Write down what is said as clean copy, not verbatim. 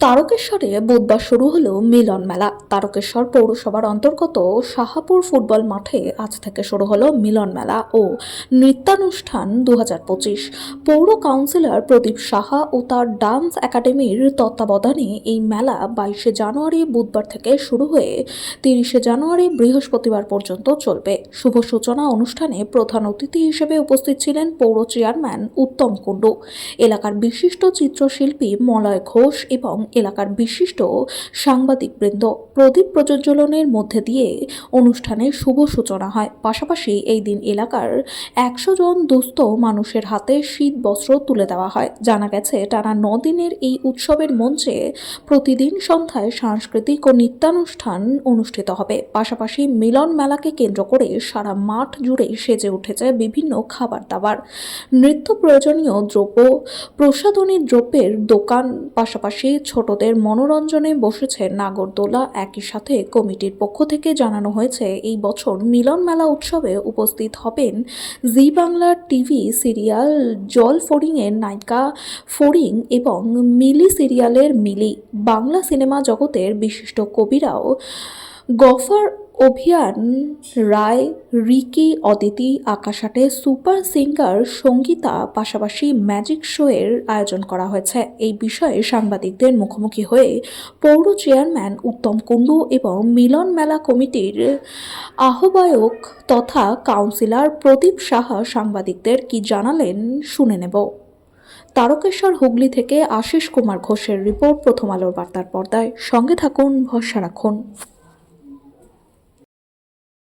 তারকেশ্বরে বুধবার শুরু হলো মিলন মেলা। তারকেশ্বর পৌরসভার অন্তর্গত সাহাপুর ফুটবল মাঠে আজ থেকে শুরু হলো মিলন মেলা ও নৃত্যানুষ্ঠান 2025। পৌর কাউন্সিলর প্রদীপ সাহা ও তার ডান্স একাডেমির তত্ত্বাবধানে এই মেলা 22শে জানুয়ারি বুধবার থেকে শুরু হয়ে 30শে জানুয়ারি বৃহস্পতিবার পর্যন্ত চলবে। শুভ সূচনা অনুষ্ঠানে প্রধান অতিথি হিসেবে উপস্থিত ছিলেন পৌর চেয়ারম্যান উত্তম কুণ্ডু, এলাকার বিশিষ্ট চিত্রশিল্পী মলয় ঘোষ এবং এলাকার বিশিষ্ট সাংবাদিকবৃন্দ। প্রদীপ প্রজ্বলনের মধ্যে দিয়ে অনুষ্ঠানের শুভ সূচনা হয়। পাশাপাশি এই দিন এলাকার 100 জন দুস্থ মানুষের হাতে শীত বস্ত্র তুলে দেওয়া হয়। জানা গেছে টানা 9 দিনের এই উৎসবের মঞ্চে প্রতিদিন সন্ধ্যায় সাংস্কৃতিক ও নৃত্যানুষ্ঠান অনুষ্ঠিত হবে। পাশাপাশি মিলন মেলাকে কেন্দ্র করে সারা মাঠ জুড়ে সেজে উঠেছে বিভিন্ন খাবার দাবার, নিত্য প্রয়োজনীয় দ্রব্য, প্রসাধনী দ্রব্যের দোকান। পাশাপাশি ছোটদের মনোরঞ্জনে বসেছে নাগরদোলা। একই সাথে কমিটির পক্ষ থেকে জানানো হয়েছে এই বছর মিলন মেলা উৎসবে উপস্থিত হবেন জি বাংলার টিভি সিরিয়াল জল ফড়িংয়ের নায়িকা ফড়িং এবং মিলি সিরিয়ালের মিলি, বাংলা সিনেমা জগতের বিশিষ্ট কবিরাও গফর, অভিয়ান রায়, রিকি, অদিতি, আকাশাটে সুপার সিঙ্গার সঙ্গীতা। পাশাপাশি ম্যাজিক শো এর আয়োজন করা হয়েছে। এই বিষয়ে সাংবাদিকদের মুখোমুখি হয়ে পৌর চেয়ারম্যান উত্তম কুণ্ডু এবং মিলন মেলা কমিটির আহ্বায়ক তথা কাউন্সিলর প্রদীপ সাহা সাংবাদিকদের কি জানালেন শুনে নেব। তারকেশ্বর হুগলি থেকে আশিস কুমার ঘোষের রিপোর্ট, প্রথম আলোর বার্তার পর্দায়। সঙ্গে থাকুন, ভরসা রাখুন।